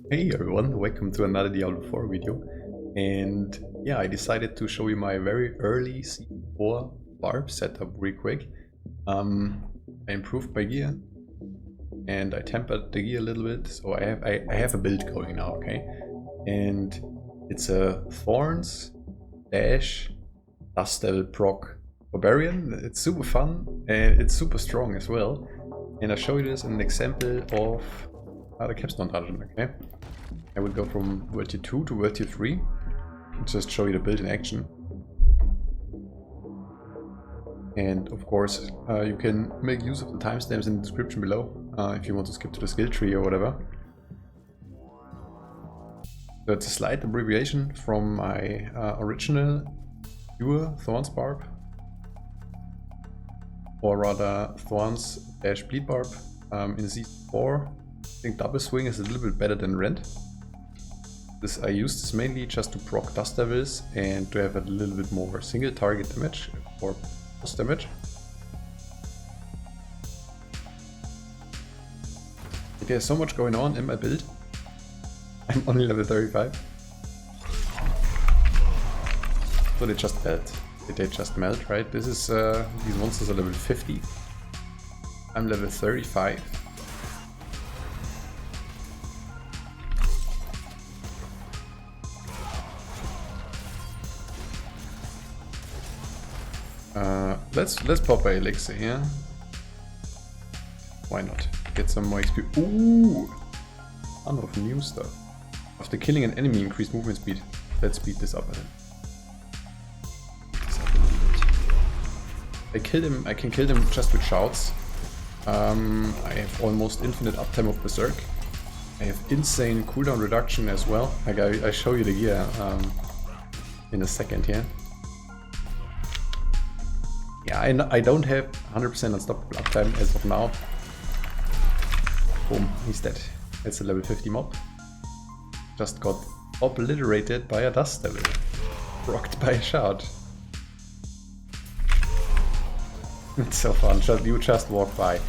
Hey everyone, welcome to another Diablo 4 video. And yeah, I decided to show you my very early Season 4 barb setup real quick. I improved my gear and I tempered the gear a little bit, so I have a build going now, okay? And it's a Thorns dash Dust Devil proc Barbarian. It's super fun and it's super strong as well. And I'll show you this in an example of the Capstone dungeon, okay? I would go from WT2 to WT3 and just show you the build in action. And of course, you can make use of the timestamps in the description below if you want to skip to the skill tree or whatever. So it's a slight abbreviation from my original pure Thorns barb, or rather Thorns dash bleed barb in Season 4. I think double swing is a little bit better than rend. I use this mainly just to proc dust devils and to have a little bit more single target damage or boss damage. There's so much going on in my build. I'm only level 35. So they just melt. They just melt, right? This is these monsters are level 50. I'm level 35. Let's pop a elixir here. Why not? Get some more XP. Ooh! Ton of new stuff. After killing an enemy, increase movement speed. Let's speed this up a little. I can kill them just with shouts. I have almost infinite uptime of Berserk. I have insane cooldown reduction as well. Like I show you the gear in a second here. Yeah, I don't have 100% unstoppable uptime as of now. Boom, he's dead. It's a level 50 mob. Just got obliterated by a dust devil. Rocked by a shard. It's so fun. You just walk by.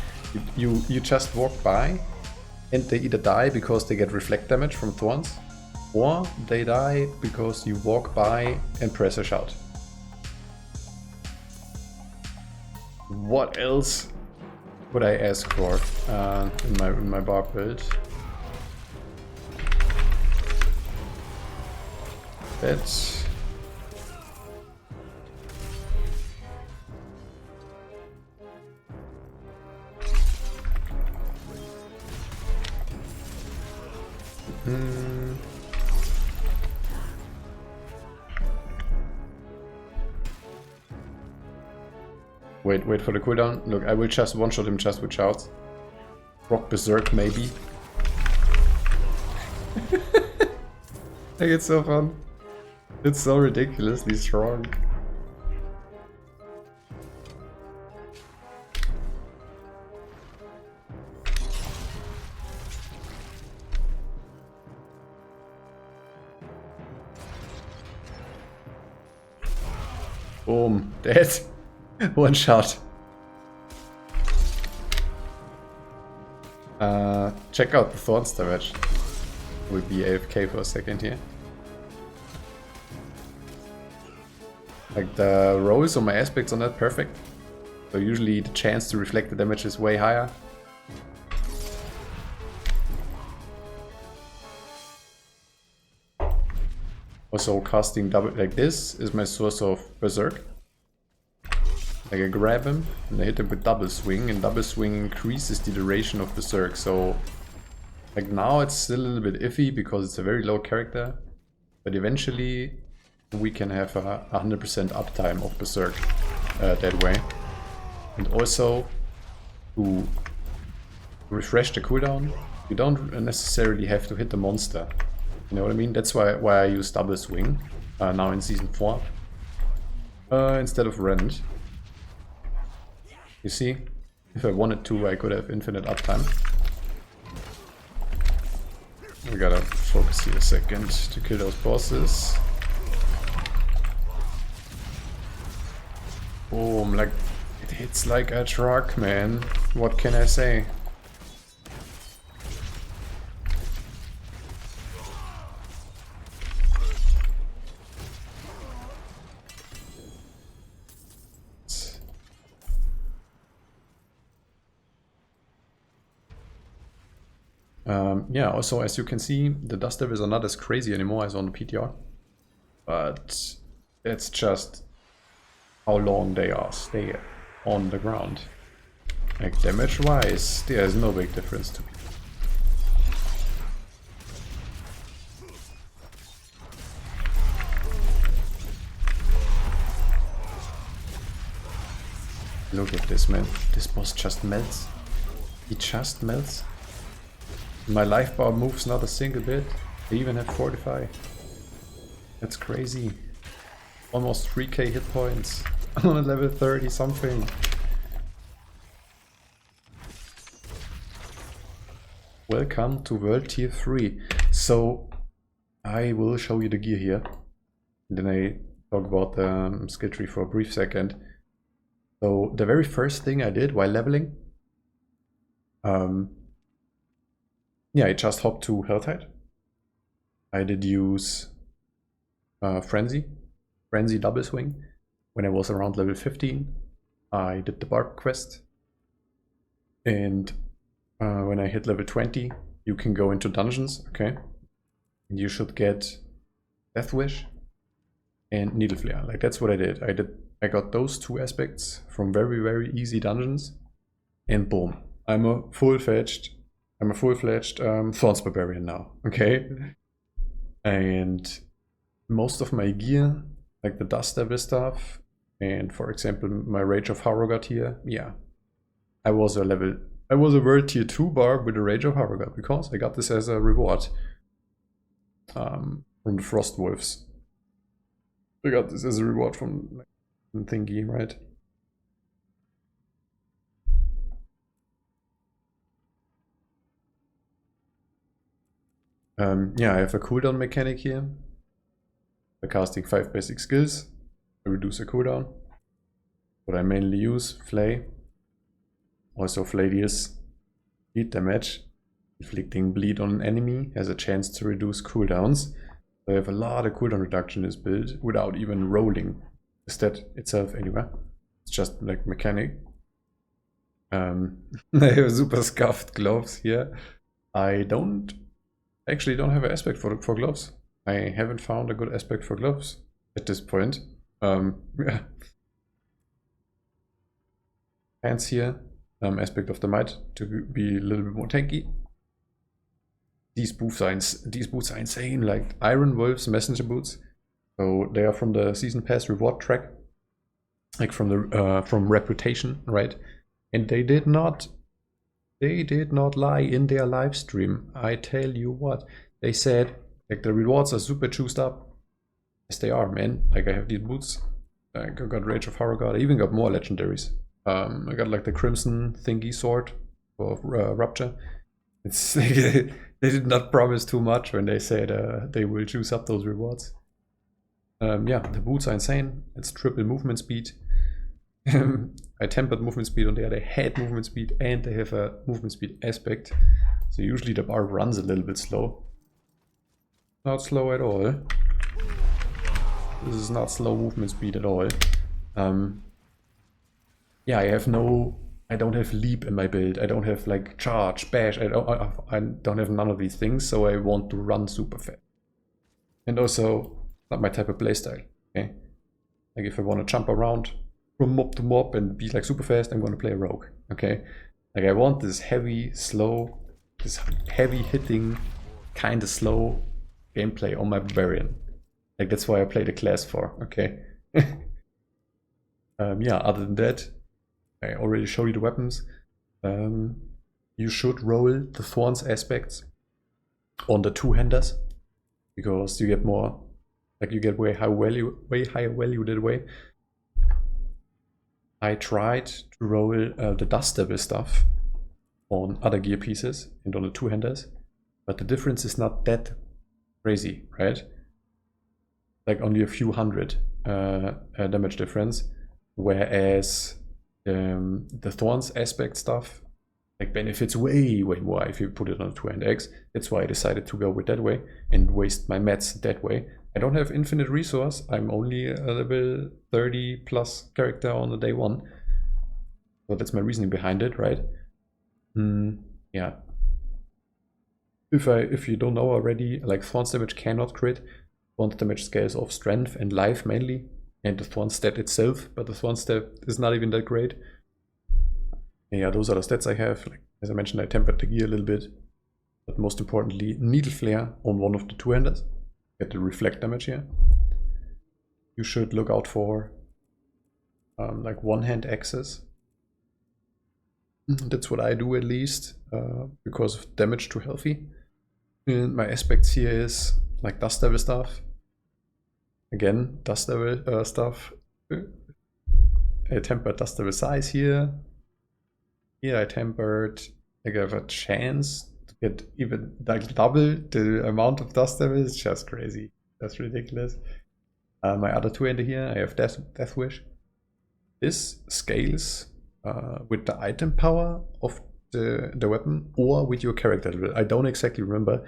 You just walk by and they either die because they get reflect damage from Thorns, or they die because you walk by and press a shout. What else would I ask for in my barb build? That's Wait for the cooldown. Look, I will just one-shot him just with shouts. Rock Berserk, maybe. Like, it's so fun. It's so ridiculously strong. Boom, dead. One shot. Check out the Thorns damage. We'll be AFK for a second here. Like, the rolls on my aspects are not perfect, so usually the chance to reflect the damage is way higher. Also, casting double like this is my source of Berserk. Like, I grab him and I hit him with double swing, and double swing increases the duration of Berserk. So, like, now it's still a little bit iffy because it's a very low character, but eventually we can have a 100% uptime of Berserk that way. And also, to refresh the cooldown, you don't necessarily have to hit the monster. You know what I mean? That's why I use double swing now in Season 4 instead of rend. You see, if I wanted to, I could have infinite uptime. We gotta focus here a second to kill those bosses. Boom, like, it hits like a truck, man. What can I say? Yeah, also as you can see, the Dust Devils are not as crazy anymore as on the PTR. But it's just how long they are stay on the ground. Like damage wise, there's no big difference to me. Look at this, man. This boss just melts. He just melts. My life bar moves not a single bit. They even have Fortify. That's crazy. Almost 3k hit points on a level 30 something. Welcome to World Tier 3. So I will show you the gear here. Then I talk about the skill tree for a brief second. So the very first thing I did while leveling, yeah, I just hopped to Helltide. I did use Frenzy double swing. When I was around level 15, I did the Barb quest. And when I hit level 20, you can go into dungeons, okay? And you should get Death Wish and Needle Flare. Like that's what I did. I got those two aspects from very, very easy dungeons, and boom, I'm a full-fledged Thorns Barbarian now, okay? And most of my gear, like the Dust Devil stuff, and for example my Rage of Harrogat here, yeah, I was a World Tier 2 barb with a Rage of Harrogat because I got this as a reward from the Frost Wolves. I got this as a reward from thingy, right? Yeah, I have a cooldown mechanic here. By casting 5 basic skills, I reduce a cooldown. What I mainly use, Flay. Also Flay deals bleed damage. Inflicting bleed on an enemy has a chance to reduce cooldowns. So I have a lot of cooldown reduction in this build without even rolling the stat itself anywhere. It's just like mechanic. I have super scuffed gloves here. I actually don't have an aspect for gloves. I haven't found a good aspect for gloves at this point. Yeah. Hands here, aspect of the might to be a little bit more tanky. These boots are insane, like Iron Wolves messenger boots. So they are from the season pass reward track, like from the from reputation, right? And they did not lie in their live stream. I tell you what, they said like the rewards are super juiced up. Yes, they are, man. Like I have these boots. I got Rage of Harrogat. I even got more legendaries. I got like the Crimson thingy sword for Rupture. It's they did not promise too much when they said they will juice up those rewards. Yeah, the boots are insane. It's triple movement speed. I tempered movement speed on there. They had movement speed and they have a movement speed aspect. So usually the bar runs a little bit slow. Not slow at all. This is not slow movement speed at all. Yeah, I don't have leap in my build. I don't have like charge, bash. I don't have none of these things. So I want to run super fast. And also not my type of playstyle. Okay, like if I want to jump around from mob to mob and be like super fast, I'm going to play a rogue. Okay, like I want this heavy, slow, this heavy hitting, kind of slow gameplay on my Barbarian. Like that's why I play the class for. Okay. Yeah. Other than that, I already showed you the weapons. You should roll the Thorns aspects on the two-handers because you get more. Like you get way higher value that way. I tried to roll the Dust Devil stuff on other gear pieces and on the two-handers, but the difference is not that crazy, right? Like only a few hundred damage difference, whereas the Thorns aspect stuff like benefits way more if you put it on a 2-hand-X. That's why I decided to go with that way and waste my mats that way. I don't have infinite resource. I'm only a level 30 plus character on the day 1. So that's my reasoning behind it, right? Yeah. if you don't know already, like Thorns damage cannot crit. Thorns damage scales off strength and life mainly, and the Thorns stat itself, but the Thorns stat is not even that great. And yeah, those are the stats I have. Like, as I mentioned, I tempered the gear a little bit, but most importantly, Needle Flare on one of the two-handers. Get the reflect damage here. You should look out for like one-hand access. That's what I do at least, because of damage to healthy. And my aspects here is like Dust Devil stuff. Again, Dust Devil stuff. I tempered Dust Devil size here. Here I tempered, like I have a chance to get even like double the amount of Dust Devil. It's just crazy. That's ridiculous. My other two-hander here, I have Death Wish. This scales with the item power of the weapon or with your character level. I don't exactly remember,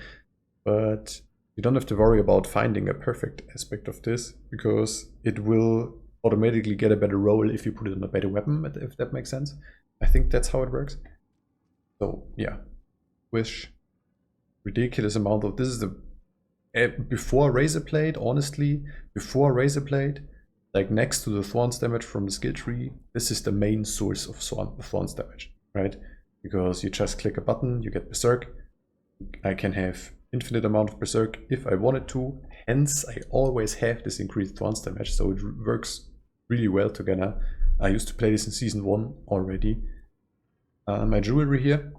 but you don't have to worry about finding a perfect aspect of this, because it will automatically get a better roll if you put it on a better weapon, if that makes sense. I think that's how it works. So yeah, Wish, ridiculous amount of, this is the before Razorblade, honestly, before Razorblade, like next to the Thorns damage from the Skilltree, this is the main source of Thorns damage, right? Because you just click a button, you get Berserk. I can have infinite amount of Berserk if I wanted to, hence I always have this increased Thorns damage, so it works really well together. I used to play this in Season 1 already. My jewelry here.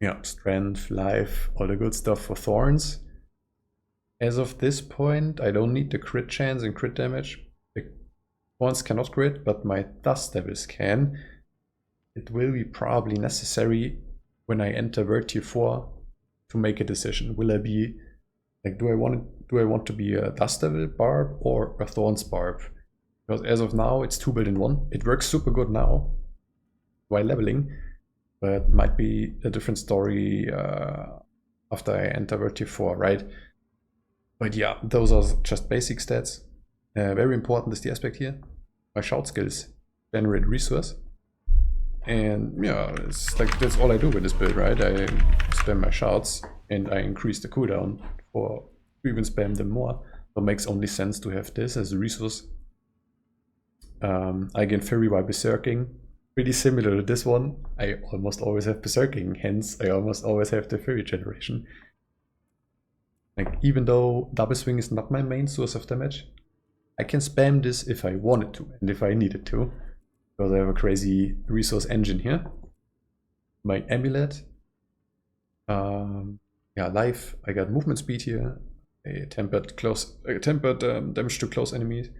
Yeah, strength, life, all the good stuff for Thorns. As of this point, I don't need the crit chance and crit damage. The Thorns cannot crit, but my Dust Devils can. It will be probably necessary when I enter WT4 to make a decision. Will I be like, do I want to be a Dust Devil barb or a Thorns barb? Because as of now, it's 2 build in 1. It works super good now while leveling, but might be a different story after I enter WT4, right? But yeah, those are just basic stats. Very important is the aspect here. My shout skills generate resource. And yeah, it's like, that's all I do with this build, right? I spam my shouts and I increase the cooldown or even spam them more. So it makes only sense to have this as a resource. I gain Fury by Berserking. Pretty similar to this one. I almost always have Berserking, hence I almost always have the Fury generation. Like, even though double swing is not my main source of damage, I can spam this if I wanted to and if I needed to, because I have a crazy resource engine here. My amulet, yeah, life. I got movement speed here. A tempered damage to close enemies.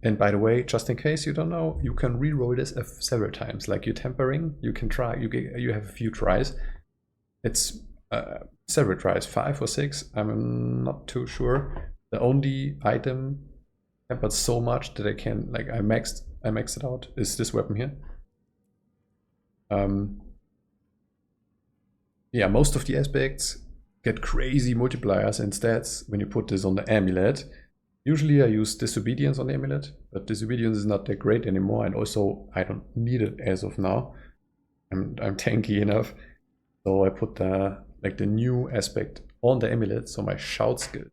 And by the way, just in case you don't know, you can reroll this several times. Like, you're tempering, you can try. You have a few tries. It's several tries, 5 or 6. I'm not too sure. The only item tempered so much that I can, like, I maxed it out is this weapon here. Yeah, most of the aspects get crazy multipliers and stats when you put this on the amulet. Usually I use Disobedience on the amulet, but Disobedience is not that great anymore, and also I don't need it as of now. I'm tanky enough, so I put the new aspect on the amulet, so my shout skill.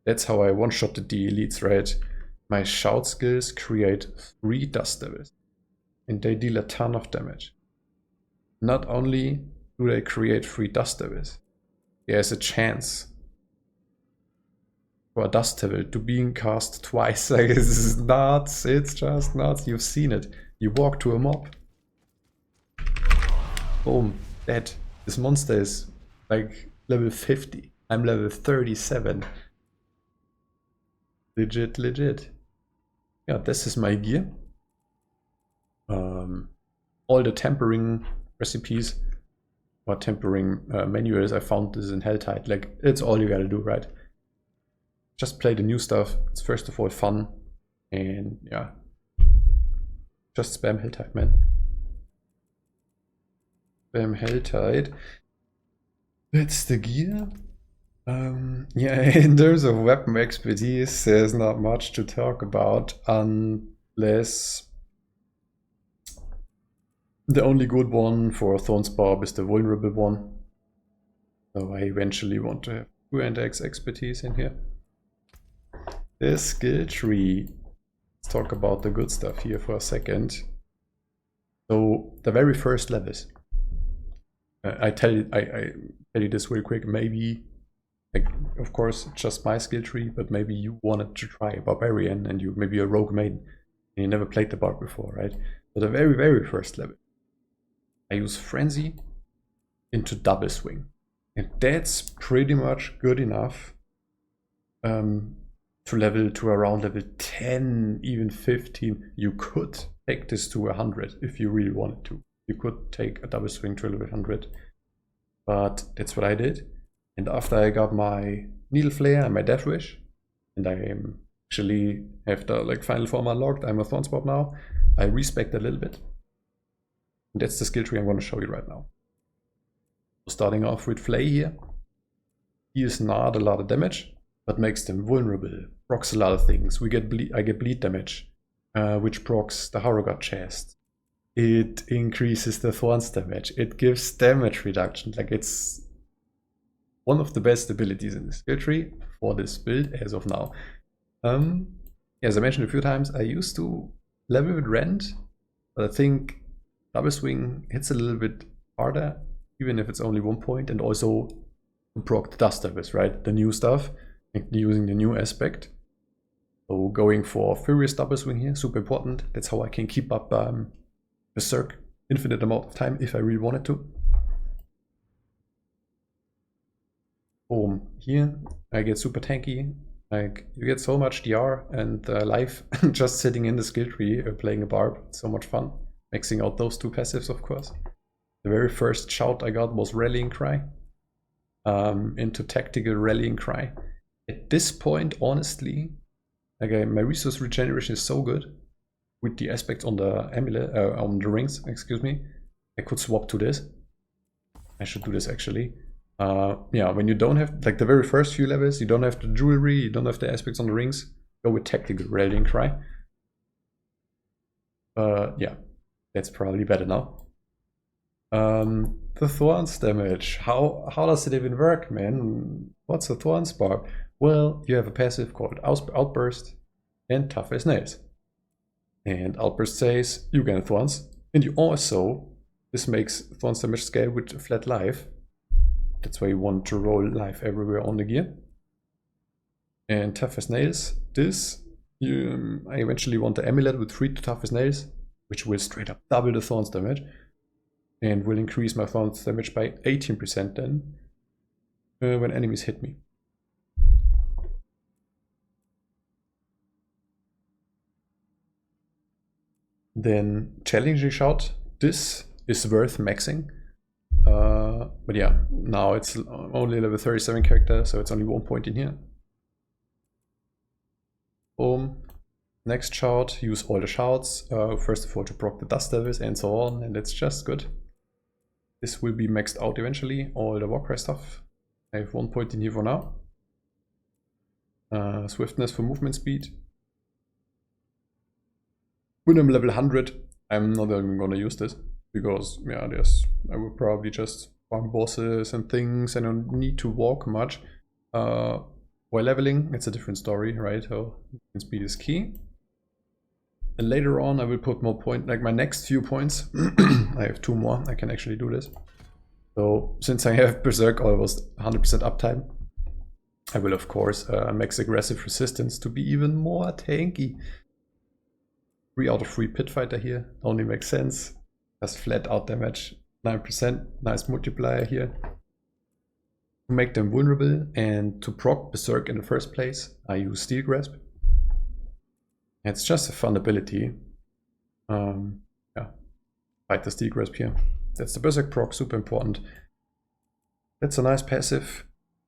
That's how I one-shotted the elites, right? My shout skills create 3 Dust Devils, and they deal a ton of damage. Not only do they create 3 Dust Devils, there's a chance for a Dust Devil to being cast twice. Like, this is nuts, it's just nuts. You've seen it. You walk to a mob, boom, dead. This monster is like level 50. I'm level 37. Legit. Yeah, this is my gear. All the tempering recipes or tempering manuals, I found this in Helltide. Like, it's all you gotta do, right? Just play the new stuff. It's first of all fun, and yeah, just spam Helltide, man. Spam Helltide. That's the gear. Yeah, in terms of weapon expertise, there's not much to talk about unless The only good one for Thorns Barb is the vulnerable one. So I eventually want to have 2 anti-X expertise in here. The skill tree. Let's talk about the good stuff here for a second. So the very first levels. I tell you this real quick. Maybe, like, of course, just my skill tree, but maybe you wanted to try a Barbarian and you maybe a rogue main and you never played the Barb before, right? So the very first level, I use Frenzy into double swing, and that's pretty much good enough to level to around level 10, even 15. You could take this to 100 if you really wanted to. You could take a double swing to level 100, but that's what I did. And after I got my Needle Flare and my Death Wish, and I actually have the like final form unlocked, I'm a Thorns Bob now, I respec a little bit. And that's the skill tree I'm going to show you right now. So starting off with Flay here, he is not a lot of damage, but makes them vulnerable, procs a lot of things. I get bleed damage, which procs the Harrogat chest. It increases the Thorns damage. It gives damage reduction. Like, it's one of the best abilities in the skill tree for this build as of now. As I mentioned a few times, I used to level with Rend, but I think double swing hits a little bit harder, even if it's only 1 point, and also proc the Dust Devils, right? The new stuff, using the new aspect. So going for Furious double swing here, super important. That's how I can keep up Berserk infinite amount of time if I really wanted to. Boom. Here I get super tanky. Like, you get so much DR and life just sitting in the skill tree playing a Barb. It's so much fun. Maxing out those 2 passives, of course. The very first shout I got was Rallying Cry. Into Tactical Rallying Cry. At this point, honestly, again, my resource regeneration is so good with the aspects on the amulet, on the rings, excuse me. I could swap to this. I should do this actually. Yeah, when you don't have, like, the very first few levels, you don't have the jewelry, you don't have the aspects on the rings, go with Tactical Rallying Cry. Yeah, that's probably better now. The Thorns damage. How does it even work, man? What's a Thorns Barb? Well, you have a passive called Outburst and Tough as Nails. And Outburst says you gain Thorns, and you also, this makes Thorns damage scale with flat life. That's why you want to roll life everywhere on the gear. And Tough as Nails, this, I eventually want the amulet with 3 to Tough as Nails, which will straight up double the Thorns damage. And will increase my Thorns damage by 18% then, when enemies hit me. Then Challenging Shout, this is worth maxing. But yeah, now it's only level 37 character, so it's only 1 point in here. Boom. Next shout, use all the shouts. First of all to proc the Dust Devils and so on, and it's just good. This will be maxed out eventually, all the Warcry stuff. I have 1 point in here for now. Swiftness for movement speed. When I'm level 100, I'm not even gonna use this, because yeah, I will probably just farm bosses and things, and I don't need to walk much. While leveling, it's a different story, right? So speed is key. And later on I will put more points, like my next few points. I have 2 more, I can actually do this. So since I have Berserk almost 100% uptime, I will of course max aggressive resistance to be even more tanky. 3 out of 3 pit fighter here, only makes sense. Just flat out damage, 9%, nice multiplier here. To make them vulnerable and to proc Berserk in the first place, I use Steel Grasp. It's just a fun ability. Yeah, fight the Steel Grasp here. That's the Berserk proc, super important. That's a nice passive.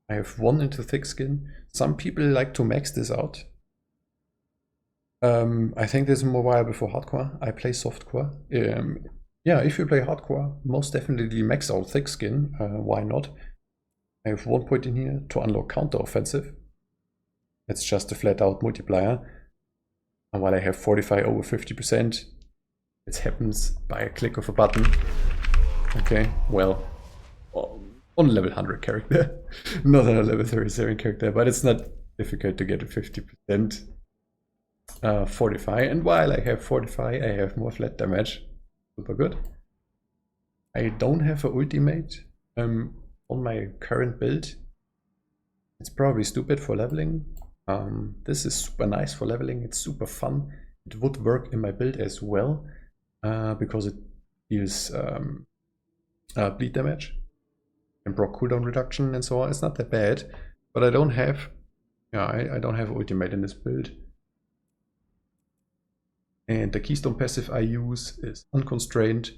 I have 1 into Thick Skin. Some people like to max this out. I think this is more viable for hardcore. I play softcore. Yeah, if you play hardcore, most definitely max out Thick Skin. Why not? I have 1 point in here to unlock counter offensive. It's just a flat out multiplier. And while I have 45 over 50%, It happens by a click of a button. Okay, well, on level 100 character, not on a level 37 character, but it's not difficult to get a 50% fortify. And while I have fortify, I have more flat damage. Super good. I don't have an ultimate on my current build. It's probably stupid for leveling. This is super nice for leveling. It's super fun. It would work in my build as well because it deals bleed damage and proc cooldown reduction and so on. It's not that bad, but I don't have, I don't have ultimate in this build. And the keystone passive I use is unconstrained.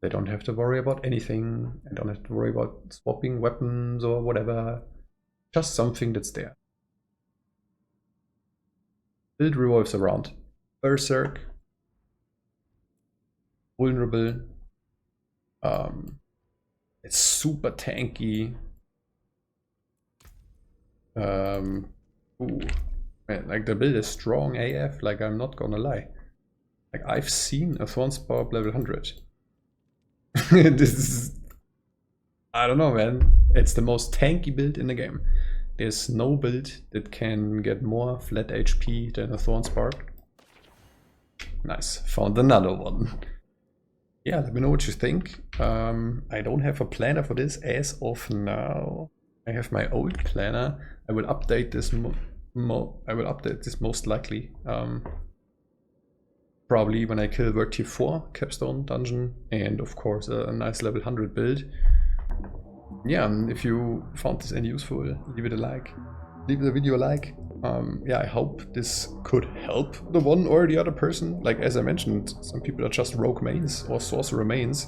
I don't have to worry about anything. I don't have to worry about swapping weapons or whatever. Just something that's there. Build revolves around Berserk, vulnerable. It's super tanky. Ooh, man, like the build is strong AF. Like I'm not gonna lie. Like I've seen a Thorns power up level 100. This is, I don't know, man. It's the most tanky build in the game. There's no build that can get more flat HP than a Thorn Spark. Nice, found another one. Yeah, let me know what you think. I don't have a planner for this as of now. I have my old planner. I will update this. I will update this most likely. Probably when I kill WT4 Capstone dungeon, and of course a nice level 100 build. Yeah, if you found this any useful, leave it a like. Leave the video a like. Yeah, I hope this could help the one or the other person. Like as I mentioned, some people are just rogue mains or sorcerer mains,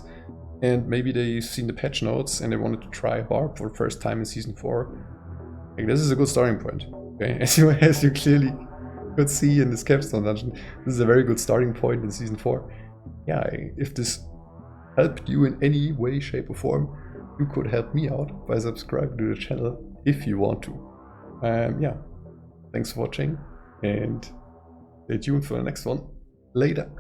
and maybe they've seen the patch notes and they wanted to try Barb for the first time in Season 4. Like this is a good starting point. Okay, as you clearly could see in this Capstone dungeon, this is a very good starting point in Season 4. Yeah, if this helped you in any way, shape or form, you could help me out by subscribing to the channel if you want to. Yeah, thanks for watching and stay tuned for the next one. Later.